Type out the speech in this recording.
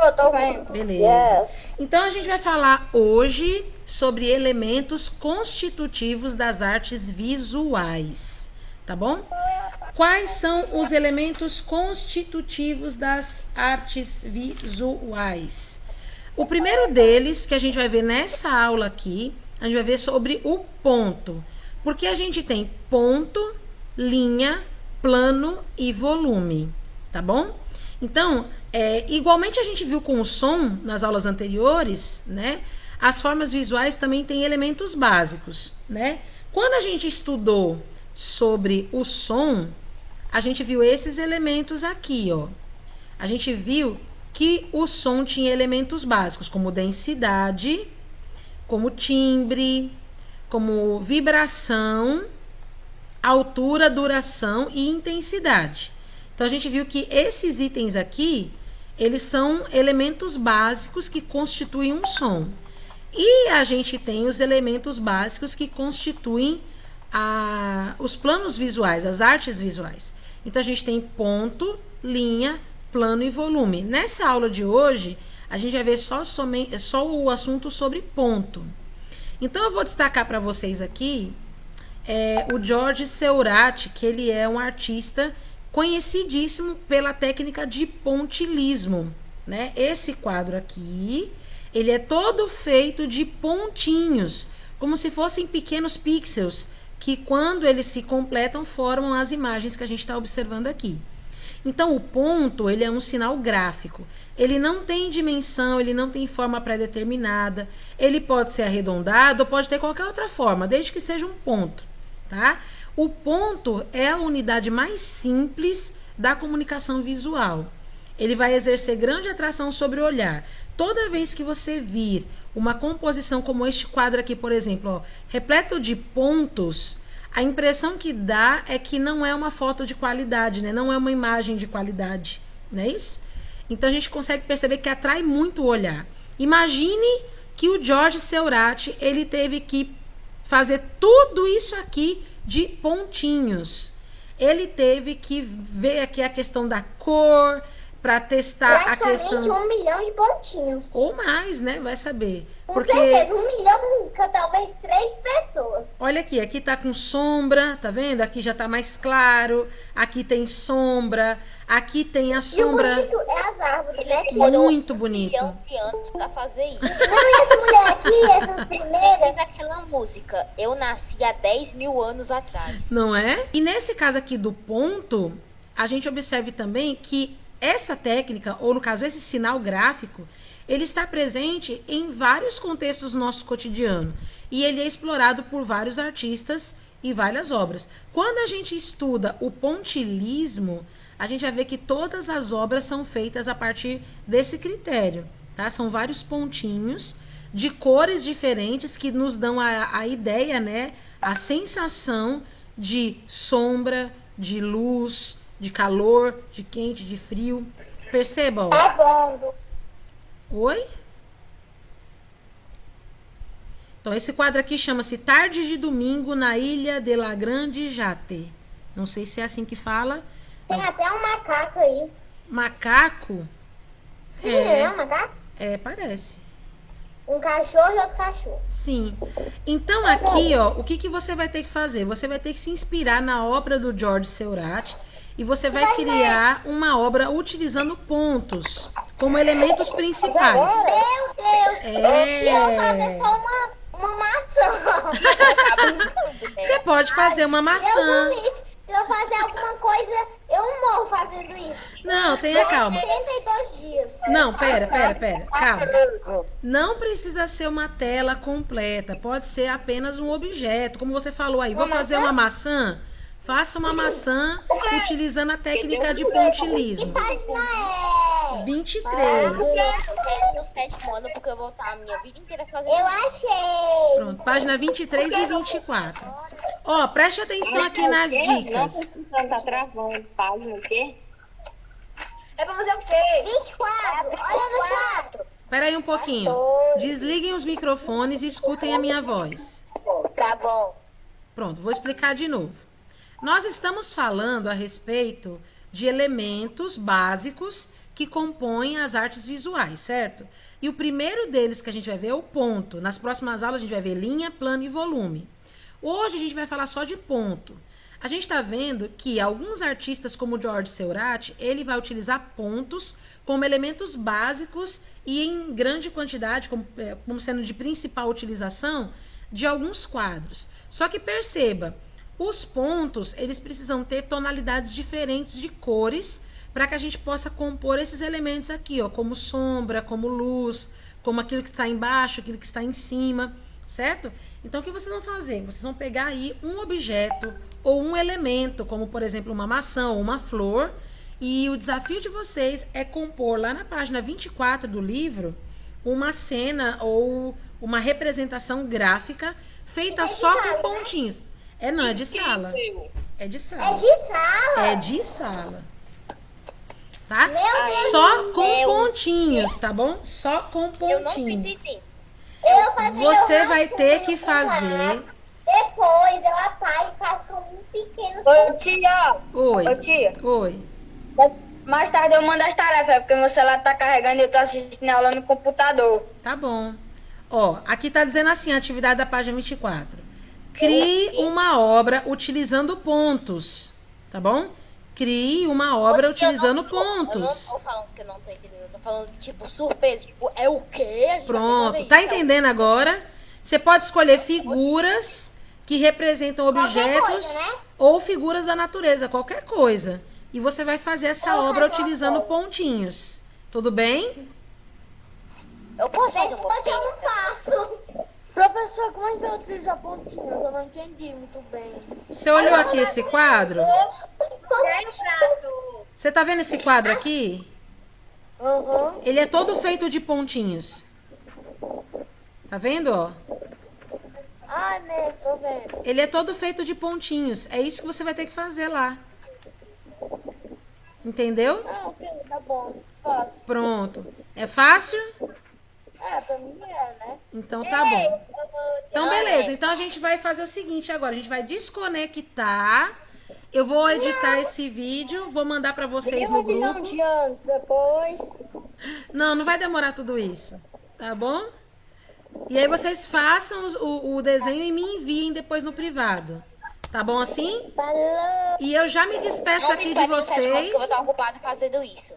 Eu tô vendo. Beleza. Yes. Então a gente vai falar hoje sobre elementos constitutivos das artes visuais, tá bom? Quais são os elementos constitutivos das artes visuais? O primeiro deles, que a gente vai ver nessa aula aqui, a gente vai ver sobre o ponto. Porque a gente tem ponto, linha, plano e volume, tá bom? Então, igualmente a gente viu com o som nas aulas anteriores, né? As formas visuais também têm elementos básicos, né? Quando a gente estudou sobre o som, a gente viu esses elementos aqui, ó. A gente viu que o som tinha elementos básicos, como densidade, como timbre, como vibração, altura, duração e intensidade. Então, a gente viu que esses itens aqui, eles são elementos básicos que constituem um som. E a gente tem os elementos básicos que constituem os planos visuais, as artes visuais. Então, a gente tem ponto, linha, plano e volume. Nessa aula de hoje, a gente vai ver só o assunto sobre ponto. Então, eu vou destacar para vocês aqui o George Seurat, que ele é um artista conhecidíssimo pela técnica de pontilhismo, né? Esse quadro aqui, ele é todo feito de pontinhos, como se fossem pequenos pixels, que quando eles se completam, formam as imagens que a gente está observando aqui. Então, o ponto, ele é um sinal gráfico. Ele não tem dimensão, ele não tem forma pré-determinada. Ele pode ser arredondado ou pode ter qualquer outra forma, desde que seja um ponto, tá? O ponto é a unidade mais simples da comunicação visual. Ele vai exercer grande atração sobre o olhar. Toda vez que você vir uma composição como este quadro aqui, por exemplo, ó, repleto de pontos, a impressão que dá é que não é uma foto de qualidade, né? Não é uma imagem de qualidade, não é isso? Então a gente consegue perceber que atrai muito o olhar. Imagine que o George Seurat, ele teve que fazer tudo isso aqui de pontinhos. Ele teve que ver aqui a questão da cor, para testar a questão... Praticamente 1 milhão de pontinhos. Ou mais, né? Vai saber. Com certeza, 1 milhão, talvez 3 pessoas. Olha aqui tá com sombra, tá vendo? Aqui já tá mais claro, aqui tem sombra, aqui tem a sombra. E o bonito é as árvores, né? Muito bonito. 1 milhão de anos pra fazer isso. Não, e essa mulher aqui, essa primeira... Fez aquela música, eu nasci há 10 mil anos atrás. Não é? E nesse caso aqui do ponto, a gente observe também que essa técnica, ou no caso esse sinal gráfico, ele está presente em vários contextos do nosso cotidiano. E ele é explorado por vários artistas e várias obras. Quando a gente estuda o pontilhismo, a gente vai ver que todas as obras são feitas a partir desse critério, tá? São vários pontinhos de cores diferentes que nos dão a ideia, né? A sensação de sombra, de luz, de calor, de quente, de frio. Perceba, ó. Tá bom. Oi? Então, esse quadro aqui chama-se Tarde de Domingo na Ilha de La Grande Jatte. Não sei se é assim que fala. Tem até um macaco aí. Macaco? Sim, é um macaco? Parece. Um cachorro e outro cachorro. Sim. Então, aqui, ó, o que você vai ter que fazer? Você vai ter que se inspirar na obra do George Seurat e você vai criar uma obra utilizando pontos como elementos principais. Meu Deus! Se eu fazer só uma maçã. Você pode fazer uma maçã. Se eu fazer alguma coisa, eu morro fazendo isso. Não, tenha calma. 72 dias. Não, pera. Calma. Não precisa ser uma tela completa. Pode ser apenas um objeto. Como você falou aí, vou fazer uma maçã. Faça uma maçã utilizando a técnica de pontilhismo. Que página é? 23. Eu quero no 7º ano, porque eu vou estar a minha vida inteira fazendo Eu achei. Pronto, página 23 e 24. Ó, preste atenção aqui nas dicas. Tá travando, página o quê? É pra fazer o quê? 24. Olha no chat. Espera aí um pouquinho. Desliguem os microfones e escutem a minha voz. Tá bom. Pronto, vou explicar de novo. Nós estamos falando a respeito de elementos básicos que compõem as artes visuais, certo? E o primeiro deles que a gente vai ver é o ponto. Nas próximas aulas a gente vai ver linha, plano e volume. Hoje a gente vai falar só de ponto. A gente está vendo que alguns artistas, como o George Seurat, ele vai utilizar pontos como elementos básicos e em grande quantidade, como sendo de principal utilização, de alguns quadros. Só que perceba, os pontos, eles precisam ter tonalidades diferentes de cores para que a gente possa compor esses elementos aqui, ó, como sombra, como luz, como aquilo que está embaixo, aquilo que está em cima, certo? Então, o que vocês vão fazer? Vocês vão pegar aí um objeto ou um elemento, como, por exemplo, uma maçã ou uma flor, e o desafio de vocês é compor lá na página 24 do livro uma cena ou uma representação gráfica feita só com pontinhos. Não, é de sala. É de sala. É de sala? É de sala. Tá? Meu Deus. Só com pontinhos, tá bom? Só com Eu não pontinhos. entendi. Eu fazia Você o vai rascunho ter que com fazer. lápis. Depois eu apago e faço um pequeno. Ô, tia. Oi. Ô, tia. Oi. Mais tarde eu mando as tarefas, porque meu celular tá carregando e eu tô assistindo a aula no computador. Tá bom. Ó, aqui tá dizendo assim, a atividade da página 24. Crie uma obra utilizando pontos. Tá bom? Crie uma obra utilizando Eu não pontos. tô falando que eu não tô entendendo. Eu tô falando de tipo surpresa. Tipo, é o quê? A gente vai Pronto. fazer Tá isso. entendendo agora? Você pode escolher figuras que representam objetos coisa, né? ou figuras da natureza, qualquer coisa. E você vai fazer essa Eu obra vou fazer utilizando uma pontinhos. Tudo bem? Eu posso fazer Mas um por que eu pouquinho? não faço? Professor, como é que eu utilizo pontinhos? Eu não entendi muito bem. Você olhou aqui esse quadro? Prato. Você tá vendo esse quadro aqui? Aham. Ele é todo feito de pontinhos. Tá vendo, ó? Ai, né, tô vendo. Ele é todo feito de pontinhos. É isso que você vai ter que fazer lá. Entendeu? Ah, ok, tá bom. Faço. Pronto. É fácil? Pra mim né? Então tá bom. Então beleza. Então a gente vai fazer o seguinte agora. A gente vai desconectar. Eu vou editar esse vídeo. Vou mandar pra vocês no grupo. de anos depois. Não, não vai demorar tudo isso. Tá bom? E aí vocês façam o desenho e me enviem depois no privado. Tá bom assim? Falou. E eu já me despeço Não me aqui de espere no 7 horas, que eu vou vocês. estar ocupado fazendo isso.